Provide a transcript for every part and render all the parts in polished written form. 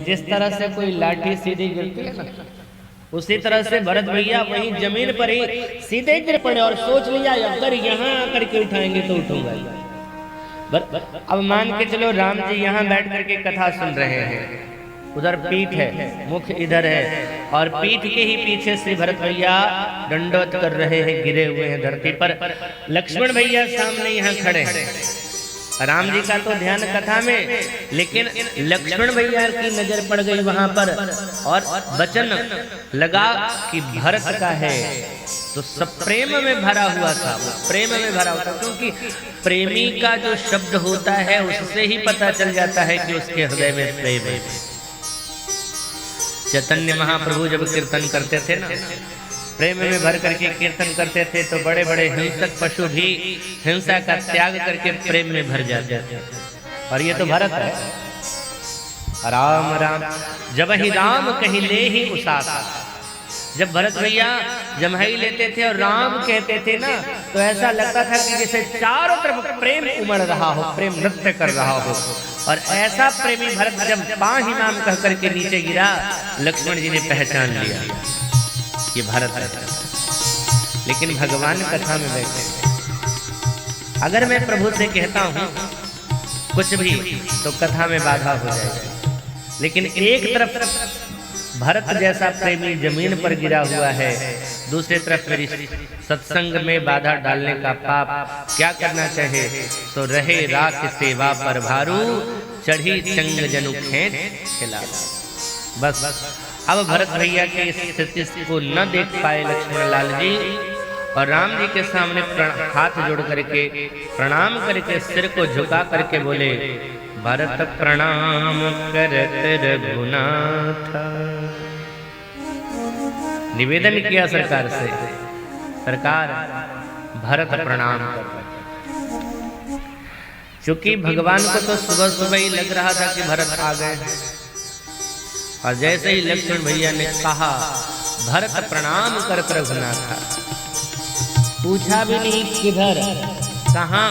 जिस तरह से कोई लाठी सीधी गिरती है ना, उसी तरह से भरत भैया वहीं जमीन पर ही सीधे गिर पड़े और सोच लिया अगर यहाँ आकर के उठाएंगे तो उठूंगा। अब मान के चलो राम जी यहाँ बैठ करके कथा सुन रहे हैं, उधर पीठ है, मुख इधर है, और पीठ के ही पीछे श्री भरत भैया दंडवत कर रहे हैं, गिरे हुए हैं धरती पर। लक्ष्मण भैया सामने यहाँ खड़े हैं, राम जी का तो ध्यान कथा में, लेकिन लक्ष्मण भैया की नजर पड़ गई वहां पर और वचन लगा कि भरत का है, तो सब प्रेम में भरा हुआ था, वो प्रेम में भरा हुआ था, क्योंकि प्रेमी का जो शब्द होता है उससे ही पता चल जाता है कि उसके हृदय में प्रेम है। चैतन्य महाप्रभु जब कीर्तन करते थे ना, प्रेम में भर करके कीर्तन करते थे, तो बड़े बड़े हिंसक पशु भी हिंसा का त्याग करके प्रेम में भर जाते थे। और ये तो भरत है। राम राम जब ही राम कहीं ले ही उसासा, जब भरत भैया जम्हाई लेते थे और राम कहते थे ना, तो ऐसा लगता था कि जैसे चारों तरफ प्रेम उमड़ रहा हो, प्रेम नृत्य कर रहा हो। और ऐसा प्रेमी भरत जब पाही नाम कह करके नीचे गिरा, लक्ष्मण जी ने पहचान लिया ये भारत है। लेकिन भगवान कथा में बैठे, अगर मैं प्रभु से कहता हूं कुछ भी तो कथा में बाधा हो जाएगी, लेकिन एक तरफ भरत जैसा प्रेमी जमीन पर गिरा हुआ है, दूसरी तरफ मेरी सत्संग में बाधा डालने का पाप। क्या करना चाहिए? तो रहे राख सेवा पर भारू, चढ़ी चंग जनु खेत खिला। बस अब भरत भैया की स्थिति को न देख पाए लक्ष्मण लाल जी, और राम जी के सामने हाथ जोड़ करके प्रणाम करके सिर को झुका करके बोले, भरत प्रणाम करत रघुनाथ। निवेदन किया सरकार से, सरकार भरत प्रणाम कर। क्योंकि भगवान को तो सुबह सुबह ही लग रहा था कि भरत आ गए, और जैसे ही लक्ष्मण भैया ने कहा भरत प्रणाम कर रघुनाथ, पूछा भी नहीं किधर कहां,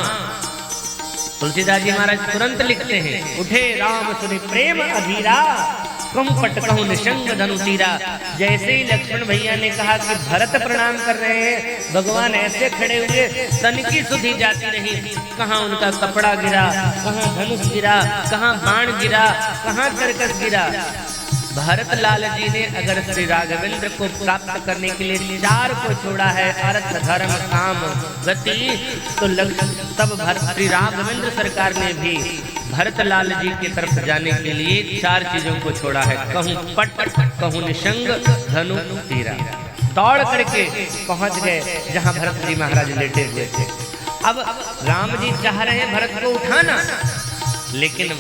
तुलसीदास जी महाराज तुरंत लिखते हैं, उठे राम सुनि प्रेम अधीरा, कहूं पट कहूं निशंग धनु तीरा। जैसे ही लक्ष्मण भैया ने कहा कि भरत प्रणाम कर रहे हैं, भगवान ऐसे खड़े हुए, तन की सुधि जाती नहीं, कहां उनका कपड़ा गिरा, कहां धनुष गिरा, कहां बाण गिरा, कहां करकस गिरा। भरत लाल जी ने अगर श्री राघवेंद्र को प्राप्त करने के लिए चार को छोड़ा है, अर्थ धर्म काम गति, तो तब श्री राघवेंद्र सरकार ने भी भरत लाल जी की तरफ जाने के लिए चार चीजों को छोड़ा है, कहूं पट कहूं निशंग धनु तीरा। दौड़ करके पहुंच गए जहां भरत जी महाराज लेटे हुए थे। अब राम जी चाह रहे हैं भरत को उठाना, लेकिन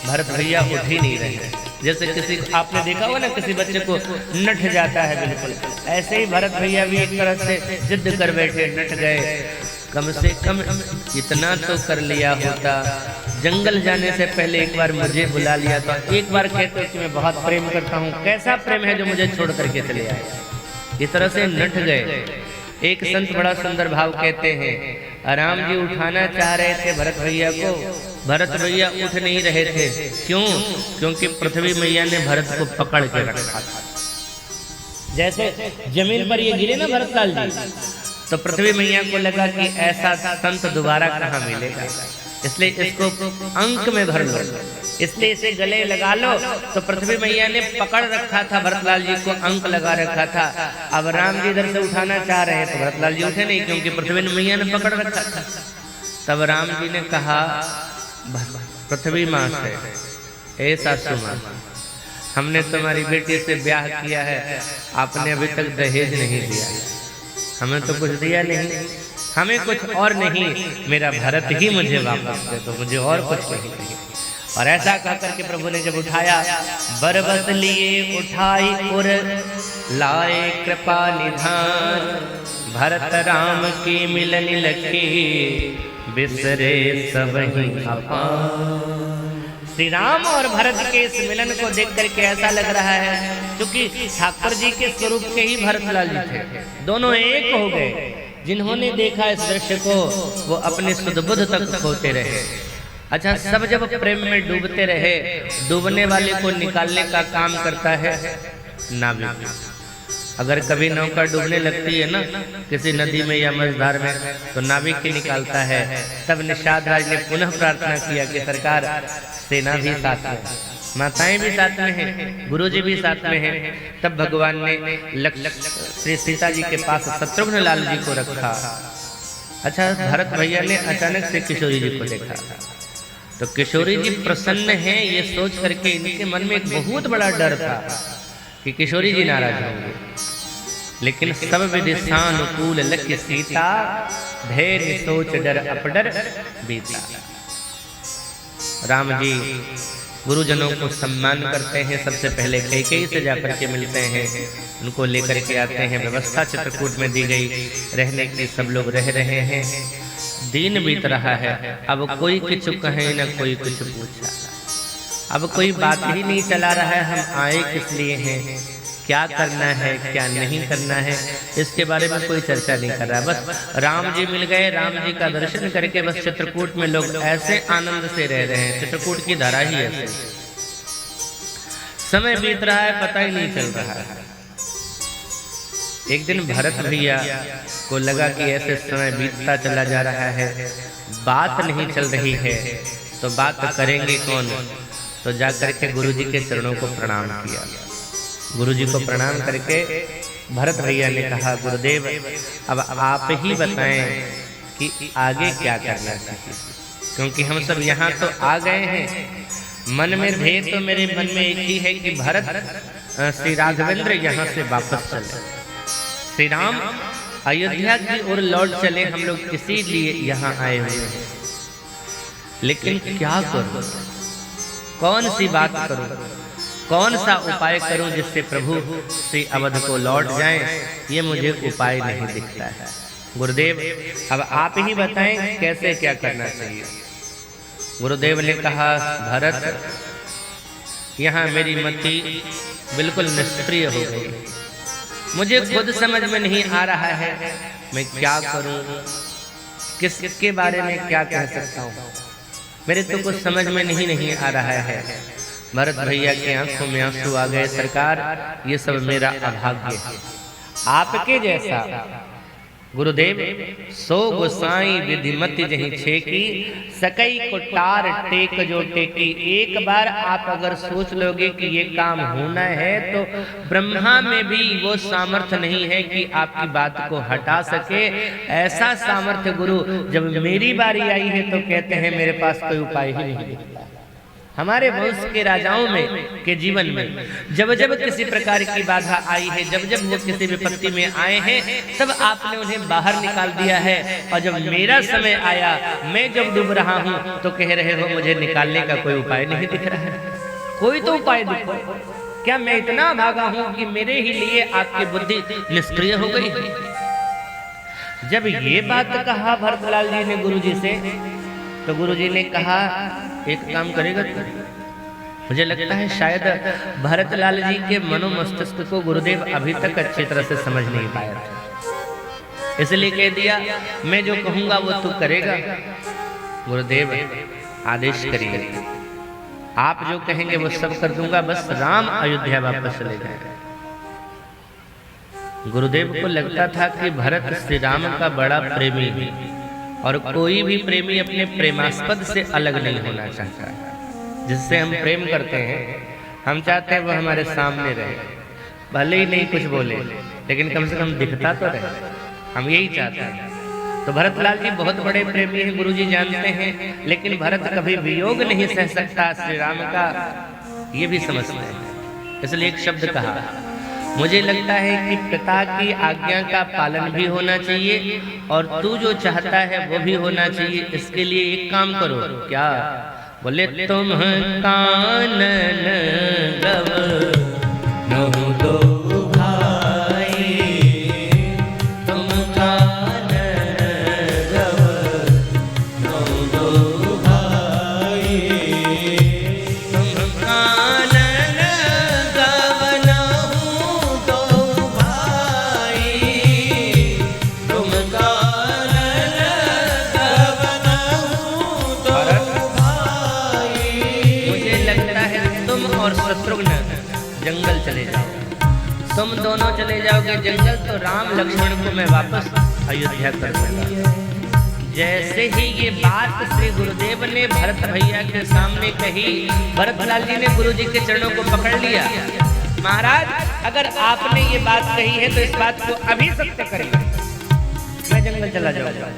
भरत भैया उठ ही नहीं रहे। जैसे किसी आपने देखा होगा ना, किसी बच्चे को नठ जाता है बिल्कुल, ऐसे ही भरत भैया भी एक तरह से जिद कर बैठे, नठ गए। कम से कम इतना तो कर लिया होता, जंगल जाने से पहले एक बार मुझे बुला लिया था, एक बार कहते कि मैं बहुत प्रेम करता हूँ, कैसा प्रेम है जो मुझे छोड़ करके चले आए। इस तरह से नठ गए। एक संत बड़ा सुंदर भाव कहते हैं, राम जी उठाना चाह रहे थे भरत भैया को, भरत भैया उठ नहीं रहे थे। क्यों? क्योंकि पृथ्वी मैया ने भरत को पकड़ के रखा था। जैसे जमीन पर ये गिरे ना भरत लाल जी, तो पृथ्वी मैया को लगा कि ऐसा संत दोबारा कहाँ मिलेगा, इसलिए इसको अंक में भर लो, इसलिए इसे गले लगा लो। तो पृथ्वी मैया ने पकड़ रखा था भरतलाल जी को, अंक लगा रखा था। अब राम जी इधर से उठाना चाह रहे हैं तो भरतलाल जी उठे नहीं, क्योंकि पृथ्वी मैया ने पकड़ रखा था। तब राम जी ने कहा, पृथ्वी माँ से, ए सासू माँ, हमने तुम्हारी बेटी से ब्याह किया है, आपने अभी तक दहेज नहीं दिया, हमें तो कुछ दिया नहीं, हमें कुछ और नहीं, मेरा भरत ही मुझे वापस दे दो, मुझे और कुछ नहीं। और ऐसा कहकर के प्रभु ने जब उठाया, बरबस लिए उठाई और लाए कृपा निधान, भरत राम के मिलन लखे बिसरे सबहि अपार। श्री राम और भरत के इस मिलन को देख करके ऐसा लग रहा है क्योंकि ठाकुर जी के स्वरूप के ही भरतलाल जी थे, दोनों एक हो गए। जिन्होंने देखा इस दृश्य को वो अपने सुध बुध तक खोते रहे। अच्छा, सब जब प्रेम में डूबते रहे, डूबने वाले को निकालने का काम करता है नाविक। अगर कभी नौका डूबने लगती है ना किसी नदी में या मझधार में, तो नाविक ही निकालता है। तब निषाद राज ने पुनः प्रार्थना किया कि सरकार, सेना भी साथ में, माताएं भी साथ में हैं, गुरुजी भी साथ में हैं। तब भगवान ने श्री सीता जी के पास शत्रुघ्न लाल जी को रखा। अच्छा, भरत भैया ने अचानक से किशोरी जी को देखा, तो किशोरी जी प्रसन्न हैं ये सोच करके इनके मन में एक बहुत बड़ा डर था कि किशोरी जी नाराज होंगे। लेकिन सब विधि सानुकूल लक्ष्य सीता, धैर्य सोच डर अपडर बीता। राम जी गुरुजनों को सम्मान करते हैं। सबसे पहले कैकेयी से जाकर के मिलते हैं, उनको लेकर के आते हैं। व्यवस्था चित्रकूट में दी गई रहने की, सब लोग रह रहे हैं। दिन बीत रहा है, अब कोई कुछ कहे न कोई कुछ पूछा, अब कोई बात ही नहीं चला रहा है हम आए किस लिए हैं, क्या करना है क्या नहीं करना है, इसके बारे में कोई चर्चा नहीं कर रहा। बस राम जी मिल गए, राम जी का दर्शन करके बस चित्रकूट में लोग ऐसे आनंद से रह रहे हैं। चित्रकूट की धारा ही ऐसे, समय बीत रहा है पता ही नहीं चल रहा है। एक दिन भरत भैया को लगा कि ऐसे समय बीतता चला जा रहा है, बात नहीं चल रही है, तो बात करेंगे कौन। तो जाकर के गुरुजी के चरणों को प्रणाम किया। गुरुजी को प्रणाम करके भरत भैया ने कहा, गुरुदेव अब आप ही बताएं कि आगे क्या करना चाहिए, क्योंकि हम सब यहाँ तो आ गए हैं। मन में थे तो मेरे मन में एक ही है कि भरत श्री राघवेंद्र यहाँ से वापस चले, श्री राम अयोध्या की ओर लौट चले। हम लोग इसीलिए यहाँ आए हुए हैं, लेकिन क्या करूं, कौन सी बात करूं, कौन सा उपाय करूं जिससे प्रभु श्री अवध को लौट जाएं, ये मुझे उपाय नहीं दिखता है। गुरुदेव अब आप ही बताएं कैसे क्या करना चाहिए। गुरुदेव ने कहा, भरत यहाँ मेरी मति बिल्कुल निष्क्रिय हो गई, मुझे खुद समझ में नहीं आ रहा है मैं क्या करूं, किसके बारे में क्या कह सकता हूं, मेरे तो कुछ समझ में नहीं आ रहा है। भरत भैया की आंखों में आंसू आ गए। सरकार ये सब मेरा अभाग्य है, आपके जैसा गुरुदेव सो गोसाई विधिमति जही छेकी, सकई कोटार टेक जो टेकी। एक बार आप अगर सोच लोगे कि ये काम होना है, तो ब्रह्मा में भी वो सामर्थ्य नहीं है कि आपकी बात को हटा सके। ऐसा सामर्थ्य गुरु जब मेरी बारी आई है तो कहते हैं मेरे पास कोई उपाय ही नहीं। हमारे वंश के राजाओं में के जीवन में जब जब किसी प्रकार की बाधा आई है, जब जब वो किसी विपत्ति में आए हैं, तब आपने उन्हें बाहर निकाल दिया है। और जब मेरा समय आया, मैं जब डूब रहा हूं, तो कह रहे हो मुझे निकालने का कोई उपाय नहीं दिख रहा है। कोई तो उपाय दिखो। क्या मैं इतना भागा हूं कि मेरे ही लिए आपकी बुद्धि निष्क्रिय हो गई? जब ये बात कहा भरतलाल जी ने गुरुजी से, तो गुरुजी ने कहा एक काम करेगा तू? मुझे लगता है शायद भरतलाल जी के मनोमस्तिष्क को गुरुदेव अभी तक अच्छी तरह से समझ नहीं पाया था, इसलिए कह दिया मैं जो कहूंगा वो तू करेगा। गुरुदेव आदेश करिए, आप जो कहेंगे वो सब कर दूंगा, बस राम अयोध्या वापस चले जाए। गुरुदेव को लगता था कि भरत श्री राम का बड़ा प्रेमी है, और कोई भी प्रेमी अपने प्रेमास्पद से अलग नहीं होना चाहता। जिससे हम प्रेम करते हैं, हम चाहते हैं वो हमारे सामने रहे, भले ही नहीं कुछ बोले, लेकिन कम से कम दिखता तो रहे। हम यही चाहते हैं। तो भरतलाल जी बहुत बड़े प्रेमी हैं, गुरुजी जानते हैं, लेकिन भरत कभी वियोग नहीं सह सकता श्री राम का, ये भी समझते हैं। इसलिए एक शब्द कहा, मुझे लगता है कि पिता की आज्ञा का पालन भी होना चाहिए, और तू जो चाहता है वो भी होना चाहिए। इसके लिए एक काम करो। क्या? बोले तुम कानन गव नहु दो भाई, तुम कानन गव नहु दो भाई, तुम कानन गव नहु दो भाई, तुम कानन गव नहु दो भाई। जंगल चले जाओ। तुम दोनों चले जाओगे जंगल तो राम लक्ष्मण को मैं वापस अयोध्या कर दूंगा। जैसे ही ये बात श्री गुरुदेव ने भरत भैया के सामने कही, भरतलाल जी ने गुरु जी के चरणों को पकड़ लिया। महाराज अगर आपने ये बात कही है तो इस बात को अभी सत्य करें, मैं जंगल चला जाऊंगा।